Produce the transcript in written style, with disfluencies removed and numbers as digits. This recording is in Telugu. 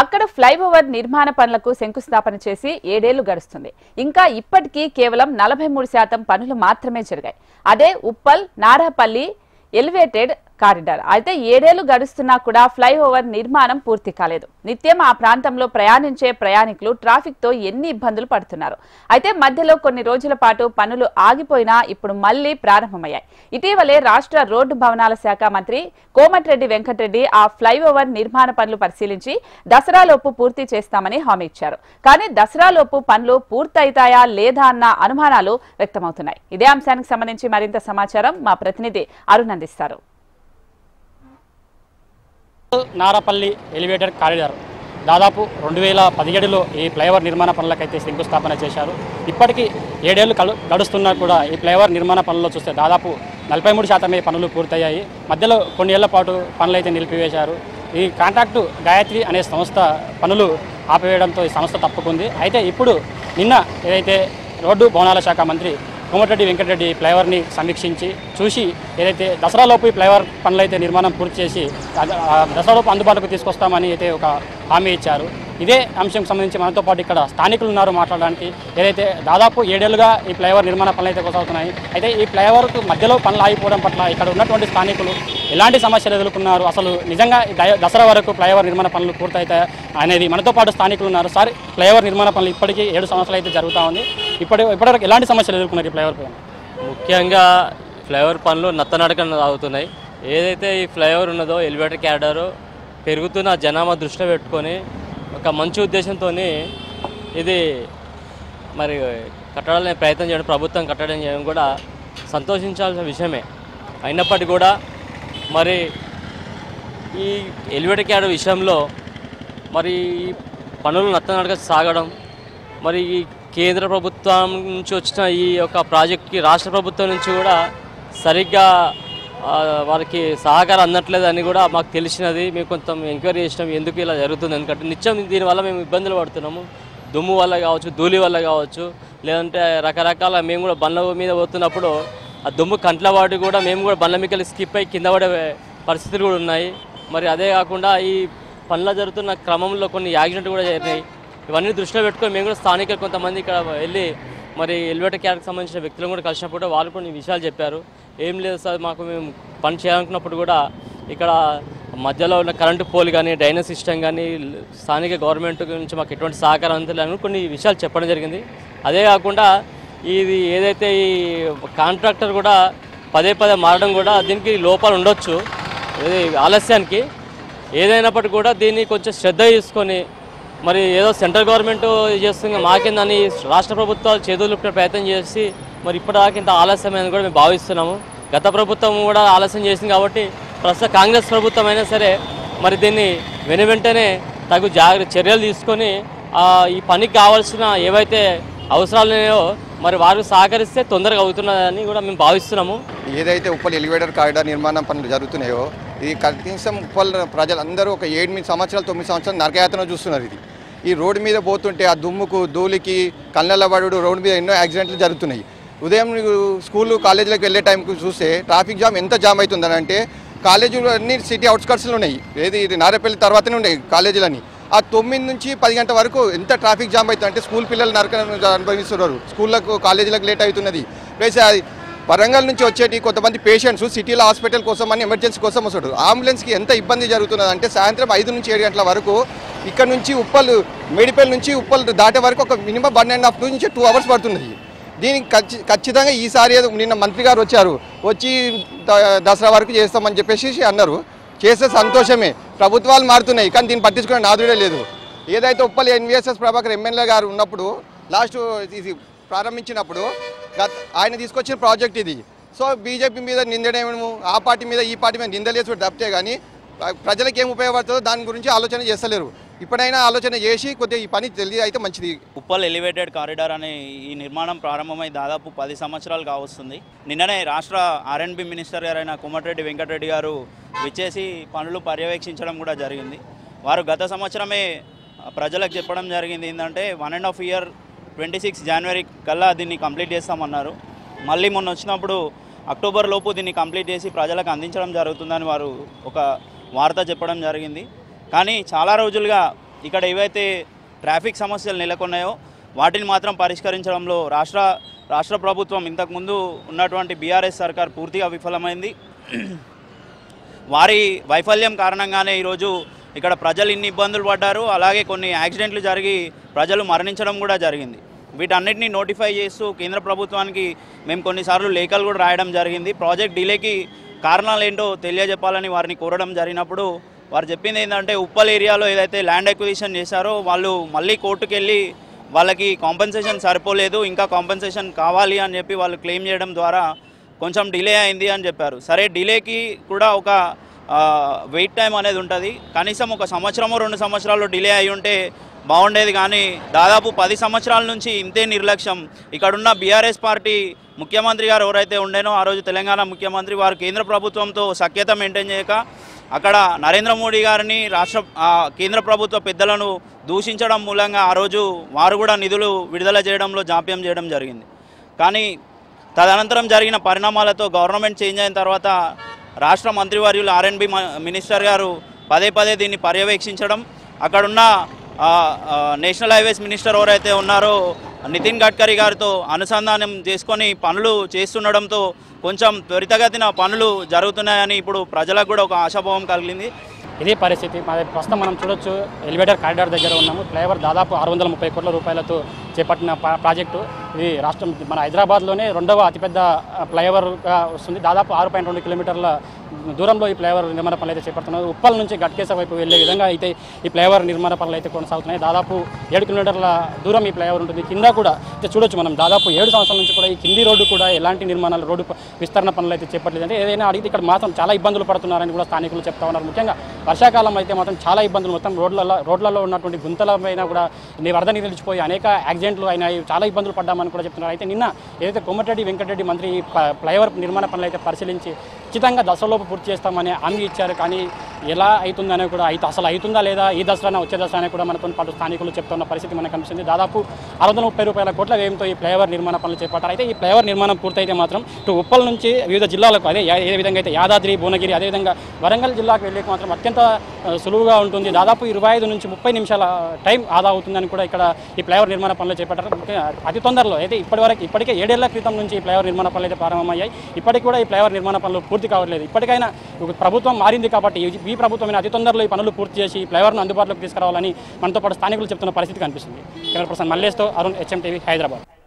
అక్కడ ఫ్లైఓవర్ నిర్మాణ పనులకు శంకుస్థాపన చేసి 7 ఏళ్లు గడుస్తుంది. ఇంకా ఇప్పటికీ కేవలం 43% పనులు మాత్రమే జరిగాయి. అదే ఉప్పల్ నారాపల్లి ఎలివేటెడ్ కారిడార్ అయితే 7 ఏళ్లు గడుస్తున్నా కూడా ఫ్లైఓవర్ నిర్మాణం పూర్తి కాలేదు. నిత్యం ఆ ప్రాంతంలో ప్రయాణించే ప్రయాణికులు ట్రాఫిక్ తో ఎన్ని ఇబ్బందులు పడుతున్నారు. అయితే మధ్యలో కొన్ని రోజుల పాటు పనులు ఆగిపోయినా ఇప్పుడు మళ్లీ ప్రారంభమయ్యాయి. ఇటీవలే రాష్ట్ర రోడ్డు భవనాల శాఖ మంత్రి కోమటిరెడ్డి వెంకటరెడ్డి ఆ ఫ్లైఓవర్ నిర్మాణ పనులు పరిశీలించి దసరాలోపు పూర్తి చేస్తామని హామీ ఇచ్చారు. కానీ దసరాలోపు పనులు పూర్తయితాయా లేదా అన్న అనుమానాలు వ్యక్తమవుతున్నాయి. ఇదే అంశానికి సంబంధించి మరింత సమాచారం మా ప్రతినిధి అరుణ్ అందిస్తారు. నారాపల్లి ఎలివేటెడ్ కారిడార్ దాదాపు 2017లో ఈ ఫ్లైఓవర్ నిర్మాణ పనులకైతే శంకుస్థాపన చేశారు. ఇప్పటికీ 7 ఏళ్లు గడుస్తున్నా కూడా ఈ ఫ్లైఓవర్ నిర్మాణ పనుల్లో చూస్తే దాదాపు 43% పనులు పూర్తయ్యాయి. మధ్యలో కొన్ని ఏళ్ల పాటు పనులైతే నిలిపివేశారు. ఈ కాంట్రాక్టు గాయత్రి అనే సంస్థ పనులు ఆపివేయడంతో ఈ సంస్థ తప్పుకుంది. అయితే ఇప్పుడు నిన్న ఏదైతే రోడ్డు భవనాల శాఖ మంత్రి కోమటిరెడ్డి వెంకటరెడ్డి ఫ్లైఓవర్ని సమీక్షించి చూసి ఏదైతే దసరాలోపు ఈ ఫ్లైఓవర్ పనులైతే నిర్మాణం పూర్తి చేసి దసరాలోపు అందుబాటులోకి తీసుకొస్తామని అయితే ఒక హామీ ఇచ్చారు. ఇదే అంశం సంబంధించి మనతో పాటు ఇక్కడ స్థానికులు ఉన్నారు మాట్లాడడానికి. ఏదైతే దాదాపు 7 ఏళ్లుగా ఈ ఫ్లైఓవర్ నిర్మాణ పనులు అయితే కొనసాగుతున్నాయి. అయితే ఈ ఫ్లైఓవర్కు మధ్యలో పనులు ఆగిపోవడం పట్ల ఇక్కడ ఉన్నటువంటి స్థానికులు ఎలాంటి సమస్యలు ఎదుర్కొన్నారు, అసలు నిజంగా దసరా వరకు ఫ్లైఓవర్ నిర్మాణ పనులు పూర్తయితాయి అనేది మనతో పాటు స్థానికులు ఉన్నారు. సార్, ఫ్లైఓవర్ నిర్మాణ పనులు ఇప్పటికీ 7 సంవత్సరాలు అయితే జరుగుతూ ఉంది. ఇప్పటివరకు ఎలాంటి సమస్యలు ఎదుర్కొన్నారు ఈ ఫ్లైఓవర్ పైన? ముఖ్యంగా ఫ్లైఓవర్ పనులు నత్తనడకన సాగుతున్నాయి. ఏదైతే ఈ ఫ్లైఓవర్ ఉన్నదో ఎలివేటర్ క్యారిడార్ పెరుగుతున్న జనాభా దృష్టిలో పెట్టుకొని ఒక మంచి ఉద్దేశంతో ఇది మరి కట్టడాలని ప్రయత్నం చేయడం, ప్రభుత్వం కట్టడం చేయడం కూడా సంతోషించాల్సిన విషయమే. అయినప్పటికీ కూడా మరి ఈ ఎలివేటర్ క్యారిడార్ విషయంలో మరి పనులు నత్తనడక సాగడం, మరి ఈ కేంద్ర ప్రభుత్వం నుంచి వచ్చిన ఈ యొక్క ప్రాజెక్ట్కి రాష్ట్ర ప్రభుత్వం నుంచి కూడా సరిగ్గా వారికి సహకారం అందట్లేదని కూడా మాకు తెలిసినది. మేము కొంత ఎంక్వైరీ చేసినాం ఎందుకు ఇలా జరుగుతుంది. ఎందుకంటే నిత్యం దీనివల్ల మేము ఇబ్బందులు పడుతున్నాము. దుమ్ము వల్ల కావచ్చు, ధూళి వల్ల కావచ్చు, లేదంటే రకరకాల మేము కూడా బండ్ల మీద పోతున్నప్పుడు ఆ దుమ్ము కంట్ల వాటి కూడా మేము కూడా బండ్ల మీదకి స్కిప్ అయ్యి కింద పడే పరిస్థితులు కూడా ఉన్నాయి. మరి అదే కాకుండా ఈ పనులు జరుగుతున్న క్రమంలో కొన్ని యాక్సిడెంట్ కూడా జరిగినాయి. ఇవన్నీ దృష్టిలో పెట్టుకొని మేము కూడా స్థానికులు కొంతమంది ఇక్కడ వెళ్ళి మరి ఎలివేటర్ క్యారికి సంబంధించిన వ్యక్తులను కూడా కలిసినప్పుడు వాళ్ళు కొన్ని విషయాలు చెప్పారు. ఏం లేదు సార్, మాకు మేము పని చేయాలనుకున్నప్పుడు కూడా ఇక్కడ మధ్యలో ఉన్న కరెంటు పోల్ కానీ, డ్రైనేజ్ సిస్టమ్ కానీ స్థానిక గవర్నమెంట్ నుంచి మాకు ఎటువంటి సహకారం అందలేని కొన్ని విషయాలు చెప్పడం జరిగింది. అదే కాకుండా ఇది ఏదైతే ఈ కాంట్రాక్టర్ కూడా పదే మారడం కూడా దీనికి లోపాలు ఉండొచ్చు. ఇది ఆలస్యానికి ఏదైనప్పటికీ కూడా దీన్ని కొంచెం శ్రద్ధ తీసుకొని మరి ఏదో సెంట్రల్ గవర్నమెంట్ చేస్తుంది మాకేందని రాష్ట్ర ప్రభుత్వాలు చేతులుపునే ప్రయత్నం చేసి మరి ఇప్పటిదాకా ఇంత ఆలస్యమైందని కూడా మేము భావిస్తున్నాము. గత ప్రభుత్వం కూడా ఆలస్యం చేసింది కాబట్టి ప్రస్తుత కాంగ్రెస్ ప్రభుత్వం అయినా సరే మరి దీన్ని వెంటనే తగు చర్యలు తీసుకొని ఈ పనికి కావాల్సిన ఏవైతే అవసరాలు ఉన్నాయో మరి వారికి సహకరిస్తే తొందరగా అవుతున్నదని కూడా మేము భావిస్తున్నాము. ఏదైతే ఉప్పల్ ఎలివేటర్ కారిడార్ నిర్మాణం పనులు జరుగుతున్నాయో ఇది కనీసం ఉప్పల్ ప్రజలందరూ ఒక 8 సంవత్సరాలు 9 సంవత్సరాలు నరకయాతన చూస్తున్నారు. ఈ రోడ్డు మీద పోతుంటే ఆ దుమ్ముకు, ధూళికి, కళ్ళ పడుడు, రోడ్డు మీద ఎన్నో యాక్సిడెంట్లు జరుగుతున్నాయి. ఉదయం స్కూలు కాలేజీలకు వెళ్ళే టైంకి చూస్తే ట్రాఫిక్ జామ్ ఎంత జామ్ అవుతుందని అంటే కాలేజీలు అన్ని సిటీ అవుట్స్కట్స్లో ఉన్నాయి. ఇది నారేపల్లి తర్వాతనే ఉన్నాయి కాలేజీలన్నీ. ఆ 9 నుంచి 10 గంటల వరకు ఎంత ట్రాఫిక్ జామ్ అవుతుంది అంటే స్కూల్ పిల్లలు అనుభవిస్తున్నారు. స్కూళ్ళకు కాలేజీలకు లేట్ అవుతున్నది. ప్లస్ వరంగల్ నుంచి వచ్చేటి కొంతమంది పేషెంట్స్ సిటీలో హాస్పిటల్ కోసం అని ఎమర్జెన్సీ కోసం వస్తాడు. అంబులెన్స్కి ఎంత ఇబ్బంది జరుగుతున్నది అంటే సాయంత్రం 5 నుంచి 7 గంటల వరకు ఇక్కడ నుంచి ఉప్పల్ మేడిపల్లి నుంచి ఉప్పల్ దాటే వరకు ఒక మినిమం 1.5 నుంచి 2 అవర్స్ పడుతున్నది. దీనికి ఖచ్చితంగా ఈసారి నిన్న మంత్రి గారు వచ్చి దసరా వరకు చేస్తామని చెప్పేసి అన్నారు. చేస్తే సంతోషమే. ప్రభుత్వాలు మారుతున్నాయి కానీ దీన్ని పట్టించుకునే నాదుడే లేదు. ఏదైతే ఉప్పల్ ఎన్విఎస్ఎస్ ప్రభాకర్ ఎమ్మెల్యే గారు ఉన్నప్పుడు లాస్ట్ ఇది ప్రారంభించినప్పుడు ఆయన తీసుకొచ్చిన ప్రాజెక్ట్ ఇది. సో బీజేపీ మీద నిందడేమో, ఆ పార్టీ మీద ఈ పార్టీ మీద నిందలేసి తప్పితే కానీ ప్రజలకు ఏం ఉపయోగపడుతుందో దాని గురించి ఆలోచన చేస్తలేరు. ఇప్పుడైనా ఆలోచన చేసి కొద్దిగా ఈ పని తెలియ అయితే మంచిది. ఉప్పల్ ఎలివేటెడ్ కారిడార్ అనే ఈ నిర్మాణం ప్రారంభమై దాదాపు 10 సంవత్సరాలు కావస్తుంది. నిన్ననే రాష్ట్ర ఆర్ఎండ్బి మినిస్టర్ గారైన కోమటిరెడ్డి వెంకటరెడ్డి గారు విచ్చేసి పనులు పర్యవేక్షించడం కూడా జరిగింది. వారు గత సంవత్సరమే ప్రజలకు చెప్పడం జరిగింది ఏంటంటే 1.5 year 26 January కల్లా దీన్ని కంప్లీట్ చేస్తామన్నారు. మళ్ళీ మొన్న వచ్చినప్పుడు అక్టోబర్ లోపు దీన్ని కంప్లీట్ చేసి ప్రజలకు అందించడం జరుగుతుందని వారు ఒక వార్త చెప్పడం జరిగింది. కానీ చాలా రోజులుగా ఇక్కడ ఏవైతే ట్రాఫిక్ సమస్యలు నెలకొన్నాయో వాటిని మాత్రం పరిష్కరించడంలో రాష్ట్ర ప్రభుత్వం ఇంతకుముందు ఉన్నటువంటి బీఆర్ఎస్ సర్కార్ పూర్తిగా విఫలమైంది. వారి వైఫల్యం కారణంగానే ఈరోజు ఇక్కడ ప్రజలు ఇన్ని ఇబ్బందులు పడ్డారు. అలాగే కొన్ని యాక్సిడెంట్లు జరిగి ప్రజలు మరణించడం కూడా జరిగింది. వీటన్నిటిని నోటిఫై చేస్తూ కేంద్ర ప్రభుత్వానికి మేము కొన్నిసార్లు లేఖలు కూడా రాయడం జరిగింది. ప్రాజెక్ట్ డిలేకి కారణాలు ఏంటో తెలియజెప్పాలని వారిని కోరడం జరిగినప్పుడు వారు చెప్పింది ఏంటంటే ఉప్పల్ ఏరియాలో ఏదైతే ల్యాండ్ అక్విజిషన్ చేశారో వాళ్ళు మళ్ళీ కోర్టుకు వెళ్ళి వాళ్ళకి కాంపెన్సేషన్ సరిపోలేదు, ఇంకా కాంపెన్సేషన్ కావాలి అని చెప్పి వాళ్ళు క్లెయిమ్ చేయడం ద్వారా కొంచెం డిలే అయింది అని చెప్పారు. సరే, డిలేకి కూడా ఒక వెయిట్ టైం అనేది ఉంటుంది. కనీసం 1 సంవత్సరమో 2 సంవత్సరాలు డిలే అయి ఉంటే బాగుండేది. కానీ దాదాపు 10 సంవత్సరాల నుంచి ఇంతే నిర్లక్ష్యం. ఇక్కడున్న బీఆర్ఎస్ పార్టీ ముఖ్యమంత్రి గారు ఎవరైతే ఉండేనో ఆ రోజు తెలంగాణ ముఖ్యమంత్రి, వారు కేంద్ర ప్రభుత్వంతో సఖ్యత మెయింటైన్ చేయక అక్కడ నరేంద్ర మోడీ గారిని కేంద్ర ప్రభుత్వ పెద్దలను దూషించడం మూలంగా ఆ రోజు వారు కూడా నిధులు విడుదల చేయడంలో జాప్యం చేయడం జరిగింది. కానీ తదనంతరం జరిగిన పరిణామాలతో గవర్నమెంట్ చేంజ్ అయిన తర్వాత రాష్ట్ర మంత్రివర్యులు ఆర్ఎండ్బి మినిస్టర్ గారు పదే దీన్ని పర్యవేక్షించడం, అక్కడున్న నేషనల్ హైవేస్ మినిస్టర్ ఎవరైతే ఉన్నారో నితిన్ గడ్కరీ గారితో అనుసంధానం చేసుకొని పనులు చేస్తుండడంతో కొంచెం త్వరితగతిన పనులు జరుగుతున్నాయని ఇప్పుడు ప్రజలకు కూడా ఒక ఆశాభావం కలిగింది. ఇదే పరిస్థితి ప్రస్తుతం మనం చూడొచ్చు. ఎలివేటర్ కారిడార్ దగ్గర ఉన్నాము. ఫ్లైఓవర్ దాదాపు 630 కోట్ల రూపాయలతో చేపట్టిన ప్రాజెక్టు. ఇది రాష్ట్రం మన హైదరాబాద్లోనే 2వ అతిపెద్ద ఫ్లైఓవర్గా వస్తుంది. దాదాపు 6.2 కిలోమీటర్ల దూరంలో ఈ ఫ్లైఓవర్ నిర్మాణ పనులు అయితే చేపడుతున్నారు. ఉప్పల్ నుంచి గట్కేసర్ వైపు వెళ్ళే విధంగా అయితే ఈ ఫ్లైఓవర్ నిర్మాణ పనులు అయితే కొనసాగుతున్నాయి. దాదాపు 7 కిలోమీటర్ల దూరం ఈ ఫ్లైఓవర్ ఉంటుంది. కింద కూడా చూడొచ్చు మనం, దాదాపు 7 సంవత్సరాల నుంచి కూడా ఈ కింది రోడ్డు కూడా ఎలాంటి నిర్మాణాలు, రోడ్డు విస్తరణ పనులు అయితే చేపట్టలేదు. అంటే ఏదైనా అడిగితే ఇక్కడ మాత్రం చాలా ఇబ్బందులు పడుతున్నారని కూడా స్థానికులు చెప్తా ఉన్నారు. ముఖ్యంగా వర్షాకాలం అయితే మాత్రం చాలా ఇబ్బందులు, మొత్తం రోడ్లలో ఉన్నటువంటి గుంతల పైన కూడా వరద నీరు నిలిచిపోయి అనేక యాక్సిడెంట్లు అయినాయి, చాలా ఇబ్బందులు పడ్డామని కూడా చెప్తున్నారు. అయితే నిన్న ఏదైతే కోమటిరెడ్డి వెంకటరెడ్డి మంత్రి ఫ్లైఓవర్ నిర్మాణ పనులు అయితే పరిశీలించి ఖచ్చితంగా దసరాలోపు పూర్తి చేస్తామని హామీ ఇచ్చారు. కానీ ఎలా అవుతుందనే కూడా అసలు అవుతుందా లేదా, ఈ దసరా వచ్చే దసరా కూడా మనతో పాటు స్థానికులు చెప్తున్న పరిస్థితి మనకు కనిపిస్తుంది. దాదాపు 630 కోట్ల వ్యయంతో ఈ ఫ్లైఓవర్ నిర్మాణ పనులు చేపట్టారు. అయితే ఈ ఫ్లైఓవర్ నిర్మాణం పూర్తయితే మాత్రం ఇటు ఉప్పల్ నుంచి వివిధ జిల్లాలకు, అదే ఏ విధంగా అయితే యాదాద్రి, భువనగిరి, అదేవిధంగా వరంగల్ జిల్లాకు వెళ్ళేకి మాత్రం అత్యంత సులువుగా ఉంటుంది. దాదాపు 25 నుంచి 30 నిమిషాల టైం ఆదా అవుతుందని కూడా ఇక్కడ ఈ ఫ్లైఓవర్ నిర్మాణ పనులు చేపట్టారు. అతి తొందరలో అయితే ఇప్పటికే 7 ఏళ్ల క్రితం నుంచి ఈ ఫ్లైఓవర్ నిర్మాణ పనులు అయితే ప్రారంభమయ్యాయి. ఇప్పటికి కూడా ఈ ఫ్లైఓవర్ నిర్మాణ పనులు పూర్తి కావట్లేదు. ఇప్పటికైనా ప్రభుత్వం మారింది కాబట్టి ఈ ప్రభుత్వం అతి తొందరలో ఈ పనులు పూర్తి చేసి ఈ ఫ్లైఓవర్ను అందుబాటులోకి తీసుకురావాలని మనతో పాటు స్థానికులు చెప్తున్న పరిస్థితి కనిపిస్తుంది. కెమెరా పర్సన్ మల్లేష్తో అరుణ్, HM టీవీ, హైదరాబాద్.